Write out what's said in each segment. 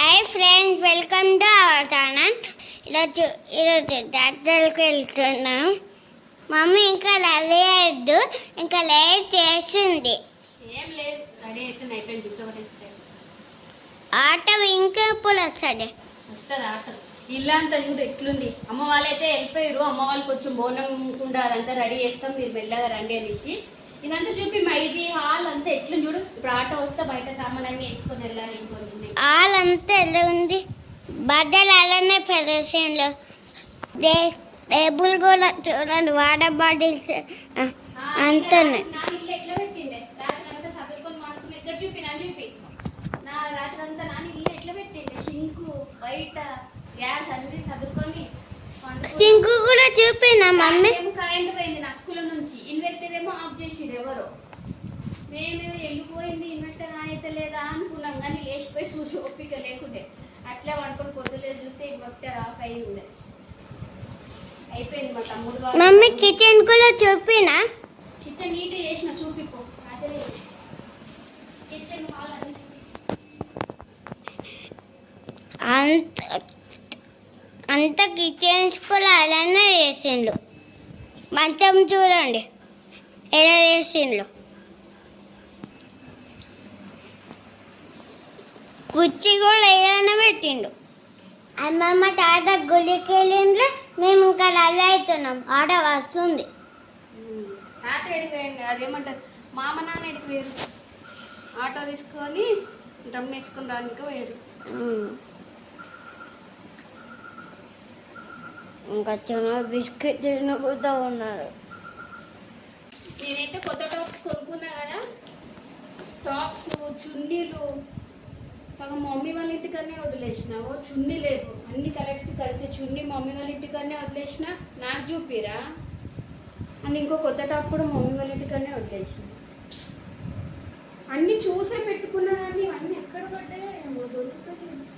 Hi friends, welcome to our channel. ఈరోజు జాతరకి వెళ్తున్నాం. మమ్మీ ఇంకా లేదు, ఇంకా లేట్ చేస్తుంది. ఏం లేదు, రెడీ అవుతుంది, అయిపోయింది. జుట్టు ఒకటి వేసుకుంటే ఆటో ఇంకా ఎప్పుడు వస్తుంది? వస్తుంది ఆటో. ఇల్లు అంతా చూడు ఎట్లుంది. అమ్మ వాళ్ళైతే వెళ్ళిపోయారు. అమ్మ వాళ్ళు కొంచెం బోనం కుండా అదంతా రెడీ చేస్తాం, మీరు మెల్లగా రండి అనేసి. ఇదంతా చూపి ఇది హాల్ అంతా ఎట్లుంది చూడు. ఇప్పుడు ఆటో వస్తే బయట సామాన్ అన్ని వేసుకొని వెళ్ళాలి. ఇంకొన్ని హాల్ అంతా ఎలా ఉంది, బట్టలు అలానే ప్రదర్శనలో టేబుల్ కూడా చూడండి, వాటర్ బాటిల్స్ అంతా ఉన్నాయి. నా ఇల్లు ఎట్లా పెట్టిండే రాత్రి అంతా చదువుకొని మాడుకుని ఎక్కడ చూపి నా చూపి నా రాత్రి అంతా నాని ఇల్లు ఎట్లా పెట్టిండే. షింకు బయట గ్యాస్ అన్ని చదువుకొని సింకు కూడా చూపినా మమ్మీ. కరెంట్ పోయింది నా స్కూల్ నుంచి. ఇన్వర్టర్ ఏమో ఆఫ్ చేసిరు ఎవరో. మేము వెళ్ళిపోయింది ఇన్వర్టర్ అయితే లేదా అనుకున్నాం, కానీ లేచిపోయి చూసి ఓపిక లేకుండే అట్లా వండుకొని పొద్దులేదు చూస్తే ఇన్వర్టర్ ఆఫ్ అయి ఉండే. అయిపోయింది. మా తమ్ముడు మమ్మీ కిచెన్ కూడా చూపినా. కిచెన్ నీట్ చేసిన చూపిపో. అదే కిచెన్ హాల్ అన్ని అంత కిచెన్స్ కూడా అలానే చేసిండు. మంచం చూడండి ఎలా చేసిండు. కుర్చీ కూడా ఏదైనా పెట్టిండు. అమ్మమ్మ తాత గుడికి వెళ్ళిండ్రు, మేము ఇంకా అలా అవుతున్నాం. ఆట వస్తుంది. తాత ఎడిపోయింది. అదేమంటారు, మామ నాన్న ఎడిపోయారు. ఆటో తీసుకొని డ్రమ్ వేసుకొని రానికి పోయారు. ఇంకా చిన్న బిస్కెట్ తినబోతూ ఉన్నారు. నేనైతే కొత్త టాప్స్ కొనుక్కున్నా కదా, టాప్స్ చున్నీలు సగం మమ్మీ వాళ్ళ ఇంటికనే వదిలేసిన. చున్నీ లేదు, అన్ని కలర్స్కి కలిసి చున్నీ మమ్మీ వాళ్ళ ఇంటికనే వదిలేసిన. నాకు చూపిరా అని ఇంకో కొత్త టాప్ కూడా మమ్మీ వాళ్ళ ఇంటికనే వదిలేసిన. అన్నీ చూసే పెట్టుకున్నా కానీ అన్నీ ఎక్కడ పడ్డాయో ఏమో దొరుకుతుంది.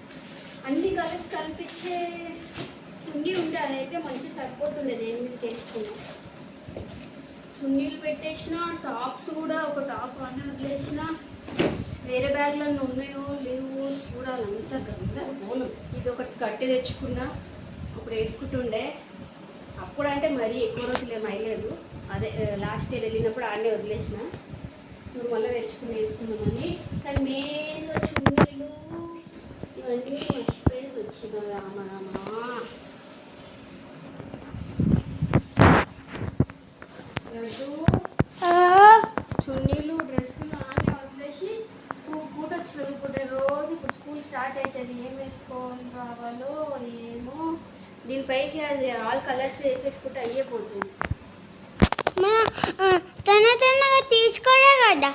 అన్ని కలర్స్ కల్పించే చున్నీ ఉంటే అదైతే మంచి సరిపోతుండే. దేని మీద చేసుకున్నా చున్నీలు పెట్టేసిన. టాప్స్ కూడా ఒక టాప్ అన్నీ వదిలేసిన. వేరే బ్యాగ్లో ఉన్నాయో లేవో చూడాలి. అంతా గందరగోళం. ఇది ఒక స్కర్ట్ తెచ్చుకున్నా, అప్పుడు వేసుకుంటుండే. అప్పుడంటే మరీ ఎక్కువ రోజులు ఏమయ్యలేదు. అదే లాస్ట్ ఇయర్ వెళ్ళినప్పుడు ఆడనే వదిలేసిన. ఇప్పుడు మళ్ళీ తెచ్చుకుని వేసుకుందామని. కానీ మెయిన్గా చున్నీలు ఇవన్నీ మర్చిపోయేసి వచ్చిన. రామరామా చున్నీలు డ్రెస్సులు అన్నీ వదిలేసి పూట వచ్చినాం. ఇప్పుడు రోజు ఇప్పుడు స్కూల్ స్టార్ట్ అవుతుంది. ఏం వేసుకోవాలి రావాలో ఏమో. దీనిపైకి అది ఆల్ కలర్స్ వేసేసుకుంటే అయ్యేపోతుంది. తొందరగా తీసుకోలే కదా.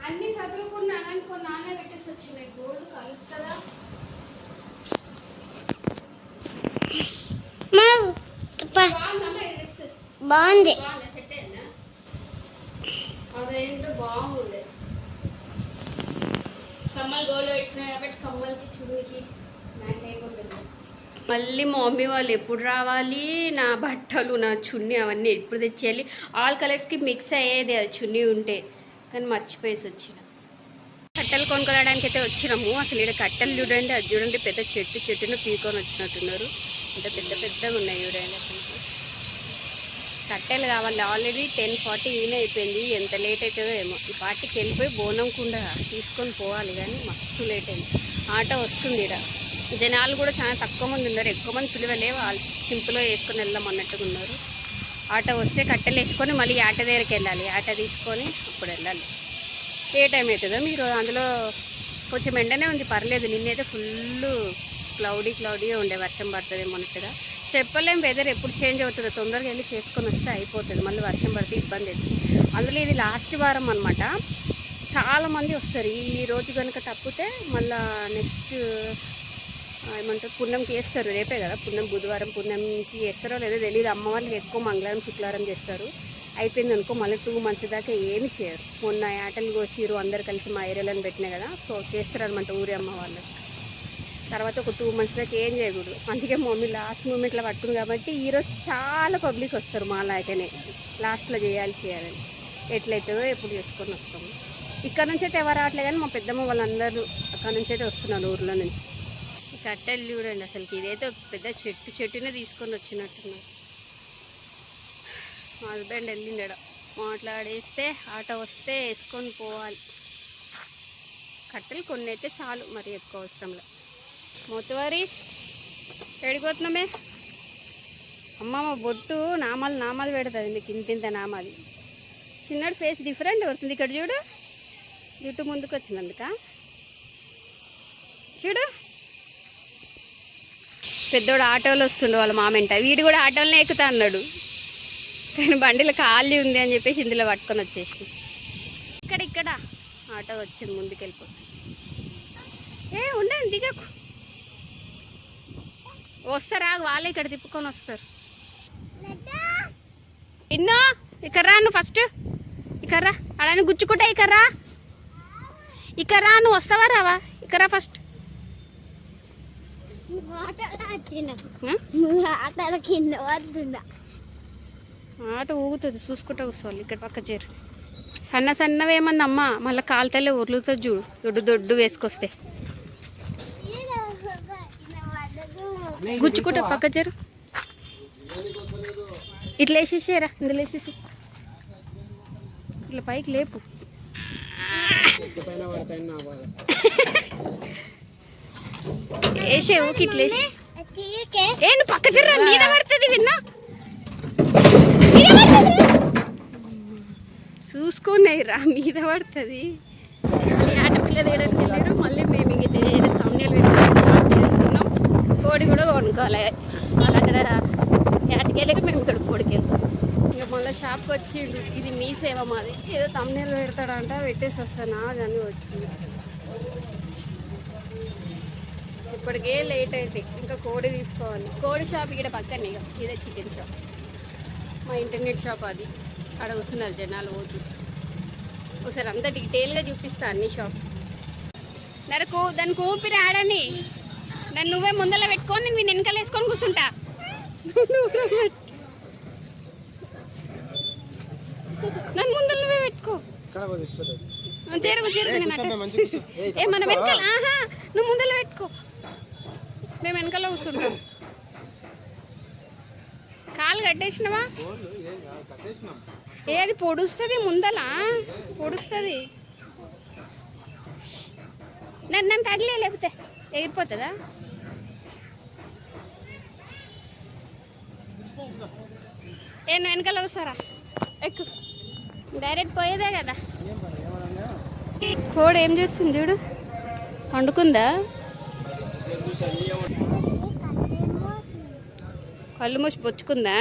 అన్ని చదువుకున్నా కానీ కొన్ని నాన్న పెట్టేసి వచ్చినాయి. గోల్డ్ కలుస్తుందా? బాగుంది. సెట్ అయిందా? అదేంటో బాగుంది. కమ్మలు గోల్డ్ పెట్టినాయి కాబట్టి కమ్మలకి చున్నీకి మ్యాచ్ అయిపోతుంది. మళ్ళీ మా మమ్మీ వాళ్ళు ఎప్పుడు రావాలి, నా బట్టలు నా చున్నీ అవన్నీ ఎప్పుడు తెచ్చేయాలి. ఆల్ కలర్స్కి మిక్స్ అయ్యేది అది చున్నీ ఉంటే, కానీ మర్చిపోయేసి వచ్చిన. కట్టెలు కొనుక్కోవడానికి అయితే వచ్చినాము. అసలు ఇక్కడ కట్టెలు చూడండి, అది చూడండి పెద్ద చెట్టును పీకొని వచ్చినట్టున్నారు. అంటే పెద్దగా ఉన్నాయి చూడండి. అసలు కట్టెలు కావాలి. ఆల్రెడీ 10:40 అయిపోయింది. ఎంత లేట్ అవుతుందో ఏమో. ఈ పార్టీకి వెళ్ళిపోయి బోనం కుండా తీసుకొని పోవాలి, కానీ మస్తు లేట్ అయింది. ఆటో వస్తుంది. ఇక్కడ జనాలు కూడా చాలా తక్కువ మంది ఉన్నారు, ఎక్కువ మంది పిలువలే. వాళ్ళు సింపుల్గా వేసుకొని వెళ్దాం అన్నట్టుగా ఉన్నారు. ఆటో వస్తే కట్టెలు వేసుకొని మళ్ళీ ఆటో దగ్గరికి వెళ్ళాలి. ఆటో తీసుకొని అప్పుడు వెళ్ళాలి. ఏ టైం అవుతుందో మీరు. అందులో కొంచెం ఎండనే ఉంది, పర్లేదు. నిన్నైతే ఫుల్ క్లౌడీగా ఉండే, వర్షం పడుతుంది మొన్నట్టుగా. చెప్పలేం వెదర్ ఎప్పుడు చేంజ్ అవుతుందో. తొందరగా వెళ్ళి చేసుకొని వస్తే అయిపోతుంది. మళ్ళీ వర్షం పడితే ఇబ్బంది అవుతుంది. అందులో ఇది లాస్ట్ వారం అనమాట. చాలామంది వస్తారు. ఈ రోజు కనుక తప్పితే మళ్ళీ నెక్స్ట్ ఏమంటారు పుణ్యంకి వేస్తారు. రేపే కదా పుణ్యం, బుధవారం పుణ్యంకి వేస్తారో లేదో తెలియదు. అమ్మ వాళ్ళకి ఎక్కువ మంగళవారం శుక్రవారం చేస్తారు. అయిపోయింది అనుకో మళ్ళీ 2 months దాకా ఏమి చేయరు. మొన్న ఆటలు కోసిరు అందరు కలిసి మా ఏరియాలను పెట్టినాయి కదా, సో చేస్తారు అనమాట ఊరి అమ్మ వాళ్ళు. తర్వాత ఒక 2 months దాకా ఏం చేయకూడదు. అందుకే మమ్మీ లాస్ట్ మూమెంట్లో పట్టుకుంది కాబట్టి ఈరోజు చాలా పబ్లిక్ వస్తారు. మా లాగానే లాస్ట్లో చేయాలని ఎట్లయితుందో ఎప్పుడు చేసుకొని వస్తాము. ఇక్కడ నుంచి అయితే ఎవరు రావట్లేదు కానీ మా పెద్దమ్మ వాళ్ళందరూ అక్కడ నుంచి అయితే వస్తున్నారు ఊర్లో నుంచి. ఈ కట్టెలు చూడండి అసలుకి ఇదైతే ఒక పెద్ద చెట్టునే తీసుకొని వచ్చినట్టున్నారు. మా హస్బెండ్ వెళ్ళిండ మాట్లాడేస్తే ఆటో వస్తే వేసుకొని పోవాలి. కట్టెలు కొన్ని అయితే చాలు, మరి ఎక్కువ అవసరంలో. మొత్తవారి ఎడిపోతున్నామే అమ్మమ్మ బొట్టు నామాలు పెడుతుంది మీకు ఇంత నామాలు. చిన్నడు ఫేస్ డిఫరెంట్ అవుతుంది. ఇక్కడ చూడు జుట్టు ముందుకు వచ్చినందుక చూడు. పెద్దోడు ఆటోలో వస్తుండు వాళ్ళ మామెంట. వీడు కూడా ఆటోలోనే ఎక్కుతా అన్నాడు కానీ బండిలో ఖాళీ ఉంది అని చెప్పేసి ఇందులో పట్టుకొని వచ్చేసి ఇక్కడ ఆటో వచ్చింది ముందుకెళ్ళిపోతుంది. ఉండండి దిగకు, వస్తారా వాళ్ళే ఇక్కడ తిప్పుకొని వస్తారు. ఇన్నో ఇక్కడ రా, నువ్వు ఫస్ట్ ఇక్కడ రా. అలా గుచ్చుకుంటా ఇక్కడ రా, ఇక్కడ రా. నువ్వు వస్తావా రావా? ఇక్కడ రా ఫస్ట్. ఆట ఊగుతుంది చూసుకుంటా కూర్చోవాలి. ఇక్కడ పక్క చేరు సన్నవేమన్నా అమ్మ మళ్ళీ కాలుతలే ఉరులుతుంది చూడు. దొడ్డు వేసుకొస్తే గుచ్చుకుంటా పక్క చేరు. ఇట్లా వేసేసేరా, ఇందులో వేసేసి ఇట్లా పైకి లేపు. వేసే ఊకి ఇట్లా వేసి నువ్వు పక్క చెర్రా మీద పడుతుంది. విన్నా చూసుకునే రా, మీద పడుతుంది. ఆటపిల్ల తీయడానికి వెళ్ళారు. మళ్ళీ మేము ఇంక తమ్ముళ్ళు వెళ్తున్నాం. కోడి కూడా కొనుక్కోవాలి. వాళ్ళు అక్కడ యాటికి వెళ్ళాక మేము ఇక్కడ కోడికి వెళ్తాం. ఇక మళ్ళీ షాప్కి వచ్చిండు. ఇది మీ సేవ మాది, ఏదో తమ్ముళ్ళు పెడతాడంట, పెట్టేసి వస్తానా అని వచ్చింది. ఇప్పటికే లేట్ అయితే ఇంకా కోడి తీసుకోవాలి. కోడి షాప్ ఇక్కడ పక్కనే, ఇదే చికెన్ షాప్. మా ఇంటర్నెట్ షాప్ అది. అక్కడ వస్తున్నారు జనాలు పోతు. ఒకసారి అంతా డీటెయిల్గా చూపిస్తా అన్ని షాప్స్. దానికి ఊపిరి ఆడని. నన్ను నువ్వే ముందర పెట్టుకొని నేను వెనకాల వేసుకొని కూర్చుంటా. నన్ను ముందర నువ్వే పెట్టుకో. మన వెనకాల నువ్వు ముందర పెట్టుకో, మేము వెనకాల కూర్చుంటాం. కాలు కట్టేసినవా? అది పొడుస్తుంది ముందల, పొడుస్తుంది. నన్ను తగిలే, లేకపోతే ఎగిరిపోతుందా? నువ్వు వెనకాల వస్తారా? ఎక్కు, డైరెక్ట్ పోయేదే కదా. కోడి ఏం చేస్తుంది చూడు, వండుకుందా? కళ్ళు మూసి పొచ్చుకుందా?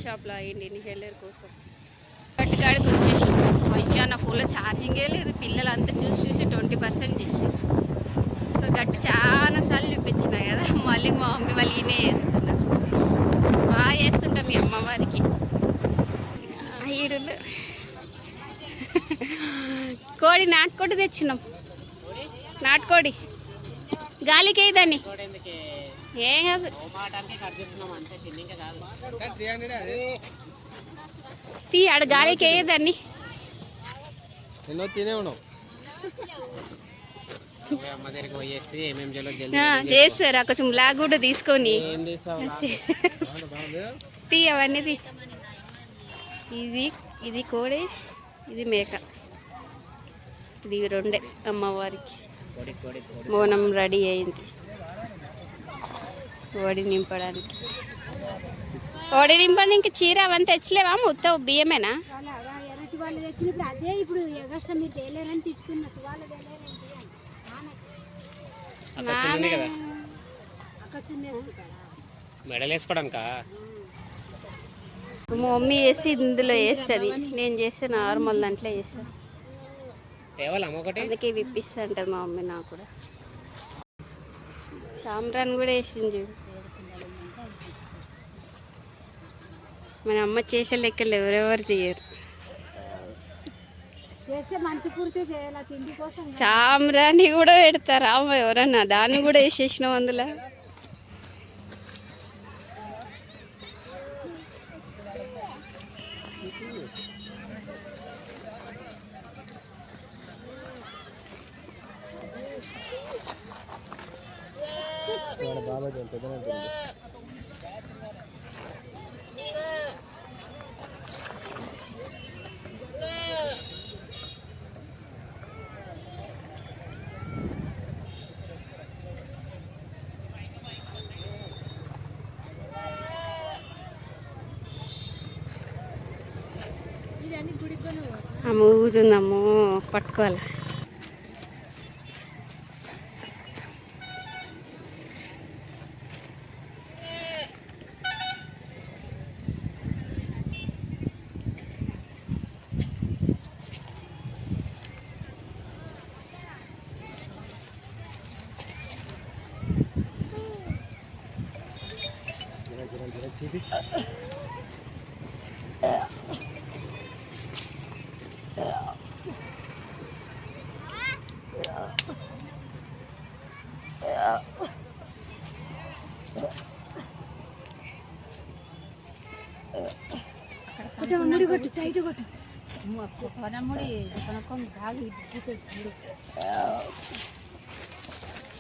షాప్లో అయ్యింది ఇన్హేలర్ కోసం. గట్టిగాడికి వచ్చేసి అయ్యా నా ఫోన్లో ఛార్జింగే లేదు. పిల్లలంతా చూసి 20% చేసి. సో గట్టి చాలా సార్లు చూపించిన కదా, మళ్ళీ మా మమ్మీ వాళ్ళు ఈయనే చేస్తున్నారు. బాగా చేస్తుంటాం మీ అమ్మవారికి. ఈడు కోడి నాటుకోడి తెచ్చినాం. నాటుకోడి గాలికి వేయదాన్ని ఏం కాదు. తీ ఆడ గాలికి వేయదాన్ని. చేస్తారా కొంచెం బ్లాక్ కూడా తీసుకొని తీ అవన్నీ తీ. ఇది కోడి, ఇది మేక. ఇది రెండే అమ్మవారికి. బోనం రెడీ అయింది వడి నింపడానికి. వడి నింపడానికి చీర అవంతా తెచ్చలేవా? మొత్తం బియ్యమేనా? మెడల్ వేసుకోవడానికా? మా మమ్మీ చేసి ఇందులో వేస్తుంది, నేను చేస్తే నార్మల్ దాంట్లో చేస్తాను. అందుకే విప్పిస్తా అంటది మా మమ్మీ. నాకు కూడా సాంబ్రాన్ కూడా వేసింది చూడు. మన అమ్మ చేసే లెక్కలు ఎవరెవరు చేయరు. సాంబ్రాన్ని కూడా పెడతారా అమ్మ ఎవరన్నా? దాన్ని కూడా వేసేసినాం అందులో. అమ్మ ఊగుతుందమ్మో, పట్టుకోవాలి.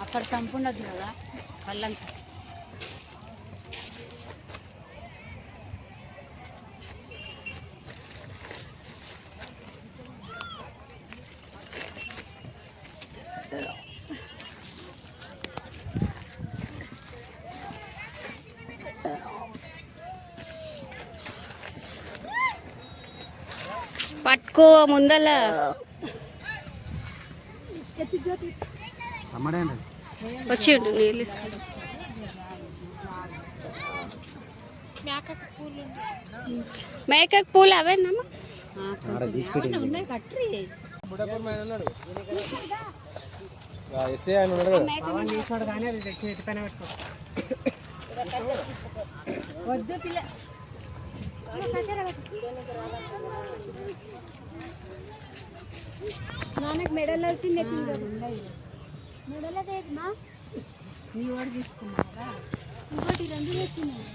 అక్కడ చంపుండదు కదా వాళ్ళంతా. పట్టుకో ముందల వచ్చి నీళ్ళు తీసుకుంటా. మేకకు పూలు అవేనమ్మా. ఉన్నాయి కట్రి వద్దు పిల్ల నాన్నకు మెడల్ అవుతుంది. మెడల్ అదేమా నీ వాడు తీసుకున్నారా? ఇంకోటి రెండు వచ్చినాయి.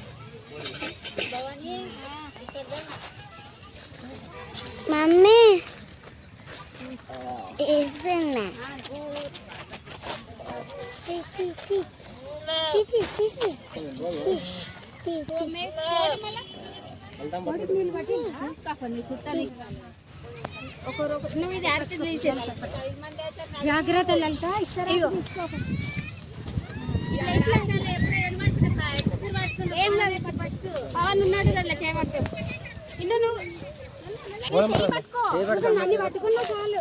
మమ్మీ ఇస్తున్నా. నువ్వు ఇది అర్థ తీసేస్తా. జాగ్రత్త లలిత ఇస్తారా? పవన్ ఉన్నాడు కదా చేయబట్టు. ఇల్లు నువ్వు పట్టుకున్నా చాలు.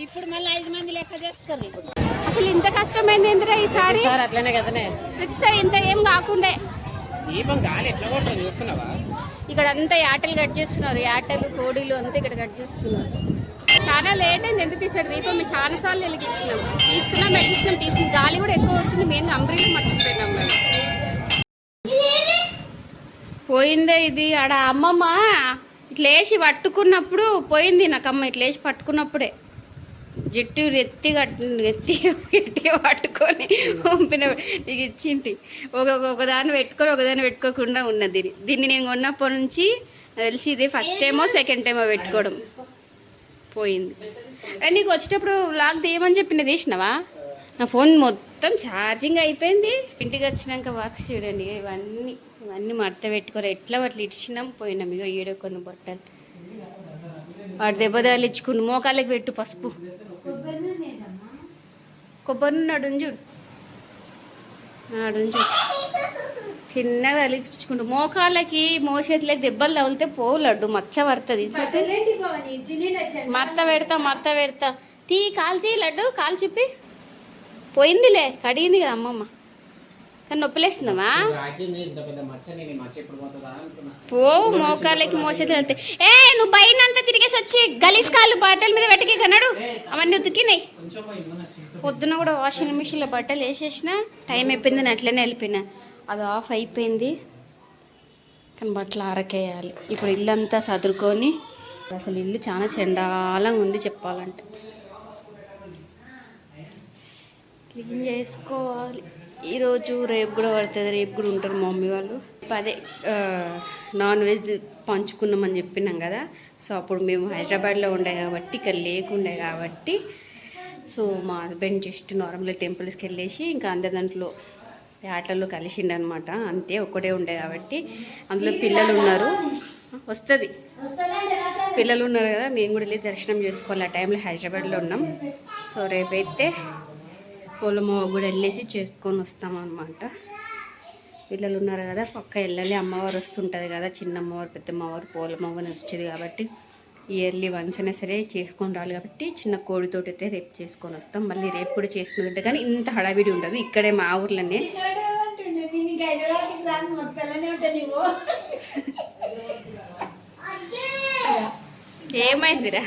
ఇప్పుడు మళ్ళీ 5 మంది లెక్క చేస్తారు. అసలు ఇంత కష్టమైంది ఏందిరా ఈసారి? అట్లనే కదనే ప్రతిసారి ఇంత ఏం కాకుండే. దీపం గాలి ఎట్లా కొడుతుంది చూస్తున్నావా? ఇక్కడ అంతా యాటలు కట్ చేస్తున్నారు, యాటలు కోడీలు అంతా ఇక్కడ కట్ చేస్తున్నారు. చాలా లేట్ అయింది. ఎందుకు తీసాడు దీపం? మేము చాలా సార్లు వెలిగించినాం, తీస్తున్నాం, వెలిగిస్తున్నాం, తీస్తున్నాం. గాలి కూడా ఎక్కువ పడుతుంది. మేము అంబ్రీలో మర్చిపోయినాం. మేము పోయిందే ఇది. ఆడ అమ్మమ్మ ఇట్లా వేసి పట్టుకున్నప్పుడు పోయింది. నాకు అమ్మ ఇట్లా వేసి పట్టుకున్నప్పుడే జట్టు గట్టిగా పట్టుకొని పంపిన నీకు ఇచ్చింది. ఒకదాన్ని పెట్టుకొని ఒకదాన్ని పెట్టుకోకుండా ఉన్నది. దీన్ని నేను కొన్నప్పటి నుంచి తెలిసి ఇది ఫస్ట్ టైమో సెకండ్ టైమో పెట్టుకోవడం. పోయింది. అండ్ నీకు వచ్చేటప్పుడు లాక్ తీయమని చెప్పిన తీసినావా? నా ఫోన్ మొత్తం ఛార్జింగ్ అయిపోయింది. ఇంటికి వచ్చినాక బాక్స్ చూడండి, ఇవన్నీ మడత పెట్టుకోరు. ఎట్లా అట్లా ఇచ్చినాం, పోయినాం. ఇక ఏడో కొన్ని బట్టలు వాడు దెబ్బదాలు ఇచ్చుకుని మోకాళ్ళకి పెట్టు పసుపు. కొబ్బరి నూనె అడుంజుడు చిన్నగా అలిగించుకుంటు. మోకాళ్ళకి మోచేతులకి దెబ్బలు తగిలితే పోవు లడ్డు, మచ్చ పడుతుంది. మడత పెడతా తీ కాలు తీ లడ్డు, కాలు చూపి. పోయిందిలే, కడిగింది కదా అమ్మమ్మ. కానీ నొప్పిలేస్తుందమ్మా. పో మోకాళ్ళకి మోసేది వెళ్తే. నువ్వు బయట అంతా తిరిగేసి వచ్చి గలీజ్ కాళ్ళు బట్టల మీద వెతికి కన్నాడు. అవన్నీ ఉతికినాయి. పొద్దున కూడా వాషింగ్ మిషన్లో బట్టలు వేసేసిన. టైం అయిపోయింది, నేను అట్లనే వెళ్ళిపోయినా. అది ఆఫ్ అయిపోయింది. కానీ బట్టలు ఆరకేయాలి. ఇప్పుడు ఇల్లంతా సదురుకొని, అసలు ఇల్లు చాలా చెండాలంగా ఉంది చెప్పాలంటే. క్లీన్ చేసుకోవాలి ఈరోజు. రేపు కూడా పడుతుంది, రేపు కూడా ఉంటారు మా మమ్మీ వాళ్ళు. అదే నాన్ వెజ్ పంచుకున్నామని చెప్పినాం కదా. సో అప్పుడు మేము హైదరాబాద్లో ఉండే కాబట్టి ఇక్కడ లేకుండే కాబట్టి సో మా హస్బెండ్ జస్ట్ నార్మల్గా టెంపుల్స్కి వెళ్ళేసి ఇంకా అందరి దాంట్లో ఆటల్లో కలిసిండనమాట. అంతే, ఒక్కడే ఉండే కాబట్టి. అందులో పిల్లలు ఉన్నారు, వస్తుంది, పిల్లలు ఉన్నారు కదా, మేము కూడా వెళ్ళి దర్శనం చేసుకోవాలి. ఆ టైంలో హైదరాబాద్లో ఉన్నాం. సో రేపైతే పొలమో కూడా వెళ్ళేసి చేసుకొని వస్తాం అనమాట. పిల్లలు ఉన్నారు కదా, పక్క వెళ్ళాలి. అమ్మవారు వస్తుంటుంది కదా, చిన్న అమ్మవారు పెద్ద అమ్మవారు పోలమ్మవారు వచ్చేది కాబట్టి ఇయర్లీ వన్స్ అయినా సరే చేసుకొని రావాలి కాబట్టి చిన్న కోడితోటి అయితే రేపు చేసుకొని వస్తాం. మళ్ళీ రేపు కూడా చేసుకుంటుంటే కానీ ఇంత హడావిడి ఉండదు. ఇక్కడే మా ఊర్లోనే ఏమైందిరా?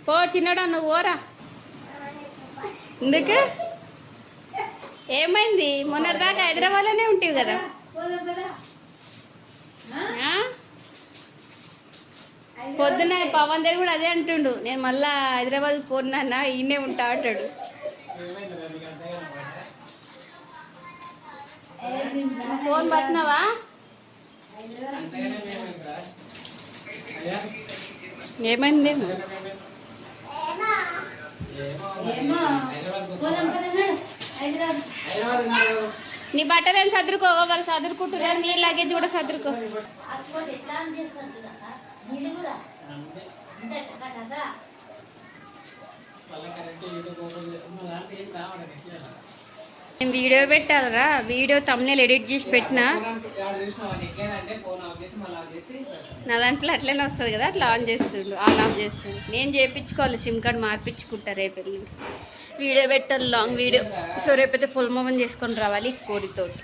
పో చిన్నడా, నువ్వు ఓరా. ఎందుకు ఏమైంది? మొన్నటిదాకా హైదరాబాద్లోనే ఉంటావు కదా. పొద్దున్న పవన్ దగ్గర కూడా అదే అంటుండు, నేను మళ్ళా హైదరాబాద్కి పోన్నా ఈయనే ఉంటా అంటాడు. ఫోన్ పట్టినావా? ఏమైంది? నీ బట్టలు ఏం సర్దుకో, వాళ్ళు సర్దుకుంటున్నారు. నీ లగేజ్ కూడా సర్దుకో. నేను వీడియో పెట్టాలరా, వీడియో తమ్నేల్ ఎడిట్ చేసి పెట్టినా నా దాంట్లో అట్లనే వస్తుంది కదా, అట్లా ఆన్ చేస్తుండు, ఆన్ ఆఫ్ చేస్తుండు. నేను చేయించుకోవాలి, సిమ్ కార్డ్ మార్పించుకుంటా రేపు వీడియో పెట్టాలి, లాంగ్ వీడియో. సో రేపైతే ఫుల్ మూవన్ చేసుకొని రావాలి కోడితోటి.